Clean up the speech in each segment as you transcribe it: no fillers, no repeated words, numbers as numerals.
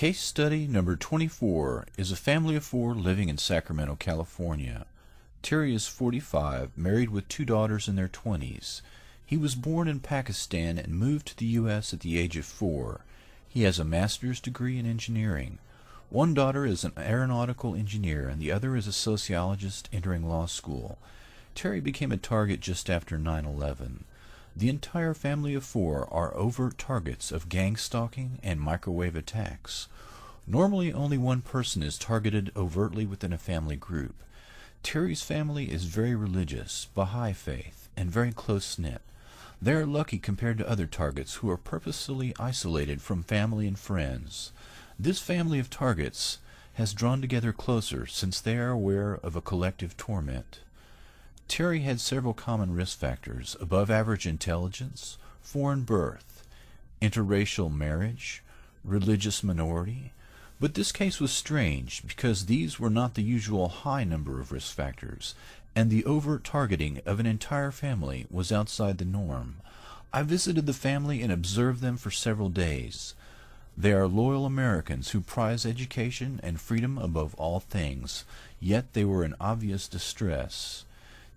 Case study number 24 is a family of four living in Sacramento, California. Terry is 45, married with two daughters in their 20s. He was born in Pakistan and moved to the U.S. at the age of 4. He has a master's degree in engineering. One daughter is an aeronautical engineer and the other is a sociologist entering law school. Terry became a target just after 9/11. The entire family of four are overt targets of gang stalking and microwave attacks. Normally only one person is targeted overtly within a family group. Terry's family is very religious, Baha'i faith, and very close-knit. They are lucky compared to other targets who are purposefully isolated from family and friends. This family of targets has drawn together closer since they are aware of a collective torment. Terry had several common risk factors: above average intelligence, foreign birth, interracial marriage, religious minority. But this case was strange because these were not the usual high number of risk factors, and the overt targeting of an entire family was outside the norm. I visited the family and observed them for several days. They are loyal Americans who prize education and freedom above all things, yet they were in obvious distress.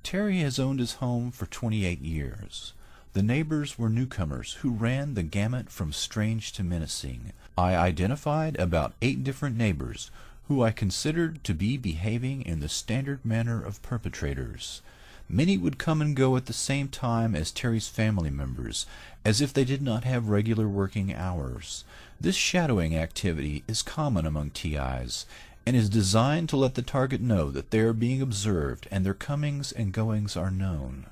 Terry has owned his home for 28 years. The neighbors were newcomers who ran the gamut from strange to menacing. I identified about 8 different neighbors who I considered to be behaving in the standard manner of perpetrators. Many would come and go at the same time as Terry's family members, as if they did not have regular working hours. This shadowing activity is common among TIs, and is designed to let the target know that they are being observed and their comings and goings are known.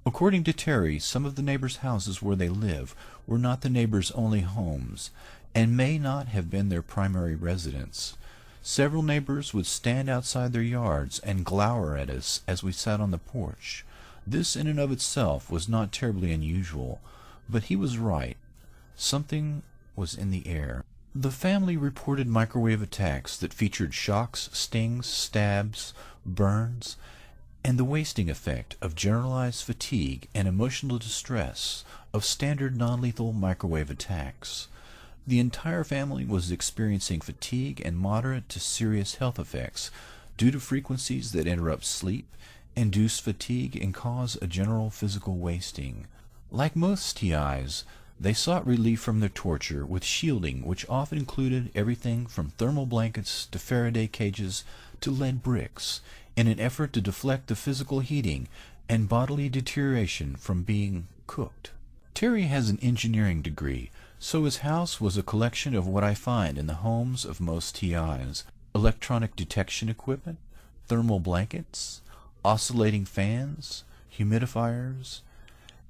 According to Terry, some of the neighbors' houses where they live were not the neighbors' only homes, and may not have been their primary residence. Several neighbors would stand outside their yards and glower at us as we sat on the porch. This in and of itself was not terribly unusual, but he was right. Something was in the air. The family reported microwave attacks that featured shocks, stings, stabs, burns, and the wasting effect of generalized fatigue and emotional distress of standard non-lethal microwave attacks. The entire family was experiencing fatigue and moderate to serious health effects due to frequencies that interrupt sleep, induce fatigue, and cause a general physical wasting. Like most TIs, they sought relief from their torture with shielding, which often included everything from thermal blankets to Faraday cages to lead bricks, in an effort to deflect the physical heating and bodily deterioration from being cooked. Terry has an engineering degree, so his house was a collection of what I find in the homes of most TIs: electronic detection equipment, thermal blankets, oscillating fans, humidifiers,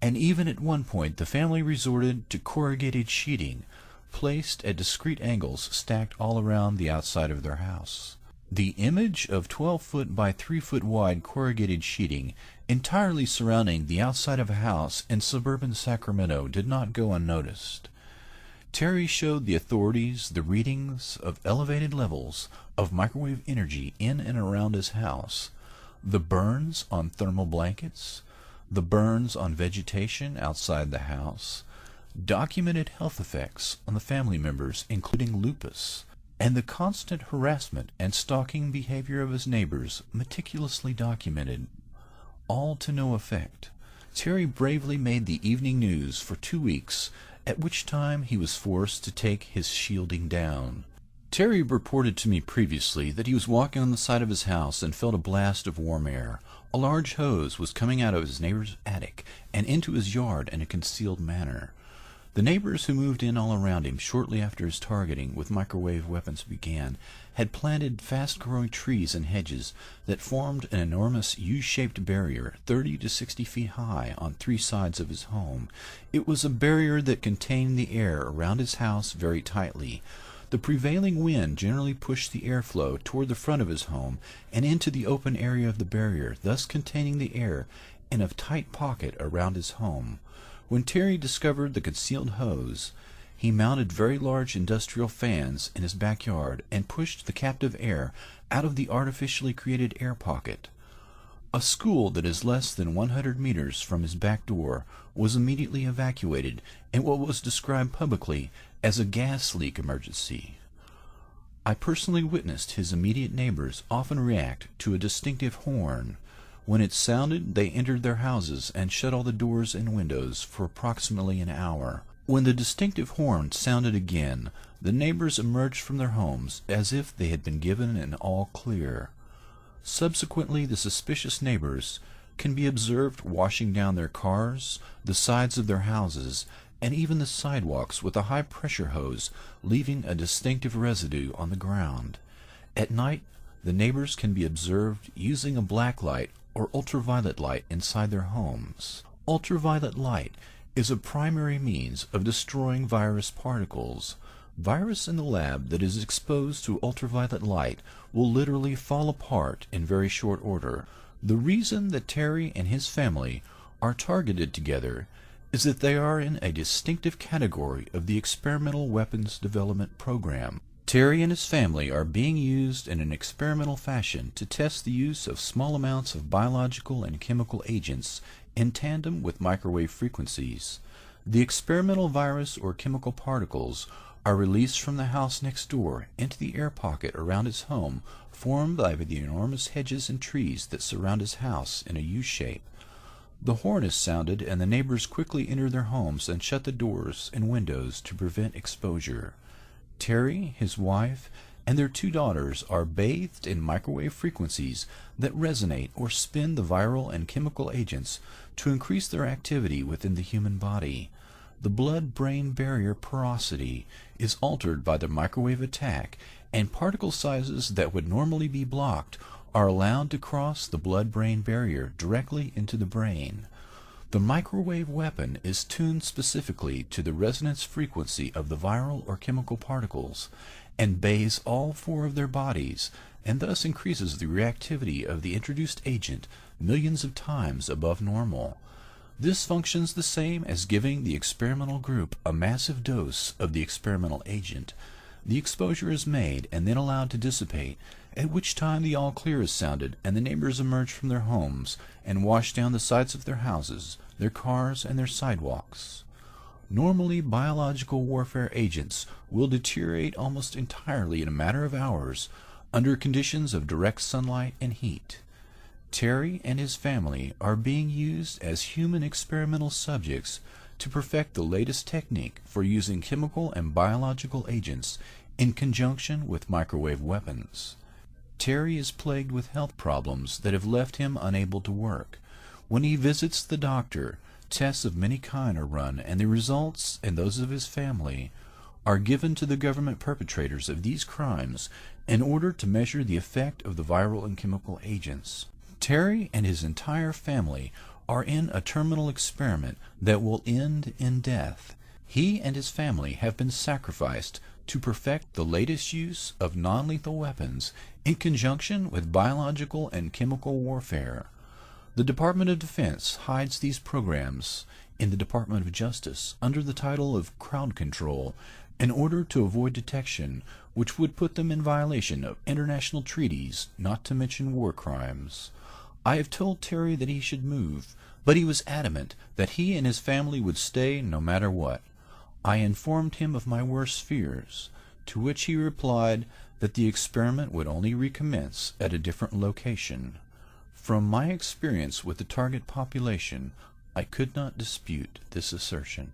and even at one point the family resorted to corrugated sheeting, placed at discrete angles stacked all around the outside of their house. The image of 12-foot by 3-foot wide corrugated sheeting entirely surrounding the outside of a house in suburban Sacramento did not go unnoticed. Terry showed the authorities the readings of elevated levels of microwave energy in and around his house, the burns on thermal blankets, the burns on vegetation outside the house, documented health effects on the family members including lupus, and the constant harassment and stalking behavior of his neighbors meticulously documented, all to no effect. Terry bravely made the evening news for 2 weeks, at which time he was forced to take his shielding down. Terry reported to me previously that he was walking on the side of his house and felt a blast of warm air. A large hose was coming out of his neighbor's attic and into his yard in a concealed manner. The neighbors who moved in all around him shortly after his targeting with microwave weapons began had planted fast-growing trees and hedges that formed an enormous U-shaped barrier 30 to 60 feet high on 3 sides of his home. It was a barrier that contained the air around his house very tightly. The prevailing wind generally pushed the airflow toward the front of his home and into the open area of the barrier, thus containing the air in a tight pocket around his home. When Terry discovered the concealed hose, he mounted very large industrial fans in his backyard and pushed the captive air out of the artificially created air pocket. A school that is less than 100 meters from his back door was immediately evacuated in what was described publicly as a gas leak emergency. I personally witnessed his immediate neighbors often react to a distinctive horn. When it sounded, they entered their houses and shut all the doors and windows for approximately an hour. When the distinctive horn sounded again, the neighbors emerged from their homes as if they had been given an all clear. Subsequently, the suspicious neighbors can be observed washing down their cars, the sides of their houses, and even the sidewalks with a high-pressure hose, leaving a distinctive residue on the ground. At night, the neighbors can be observed using a black light or ultraviolet light inside their homes. Ultraviolet light is a primary means of destroying virus particles. Virus in the lab that is exposed to ultraviolet light will literally fall apart in very short order. The reason that Terry and his family are targeted together is that they are in a distinctive category of the experimental weapons development program. Terry and his family are being used in an experimental fashion to test the use of small amounts of biological and chemical agents in tandem with microwave frequencies. The experimental virus or chemical particles are released from the house next door into the air pocket around his home, formed by the enormous hedges and trees that surround his house in a U-shape. The horn is sounded, and the neighbors quickly enter their homes and shut the doors and windows to prevent exposure. Terry, his wife, and their 2 daughters are bathed in microwave frequencies that resonate or spin the viral and chemical agents to increase their activity within the human body. The blood-brain barrier porosity is altered by the microwave attack, and particle sizes that would normally be blocked are allowed to cross the blood-brain barrier directly into the brain. The microwave weapon is tuned specifically to the resonance frequency of the viral or chemical particles and bathes all 4 of their bodies, and thus increases the reactivity of the introduced agent millions of times above normal. This functions the same as giving the experimental group a massive dose of the experimental agent. The exposure is made and then allowed to dissipate, at which time the all-clear is sounded and the neighbors emerge from their homes and wash down the sides of their houses, their cars, and their sidewalks. Normally, biological warfare agents will deteriorate almost entirely in a matter of hours under conditions of direct sunlight and heat. Terry and his family are being used as human experimental subjects to perfect the latest technique for using chemical and biological agents in conjunction with microwave weapons. Terry is plagued with health problems that have left him unable to work. When he visits the doctor, tests of many kinds are run, and the results and those of his family are given to the government perpetrators of these crimes in order to measure the effect of the viral and chemical agents. Terry and his entire family are in a terminal experiment that will end in death. He and his family have been sacrificed to perfect the latest use of non-lethal weapons in conjunction with biological and chemical warfare. The Department of Defense hides these programs in the Department of Justice under the title of crowd control in order to avoid detection, which would put them in violation of international treaties, not to mention war crimes. I have told Terry that he should move, but he was adamant that he and his family would stay no matter what. I informed him of my worst fears, to which he replied that the experiment would only recommence at a different location. From my experience with the target population, I could not dispute this assertion.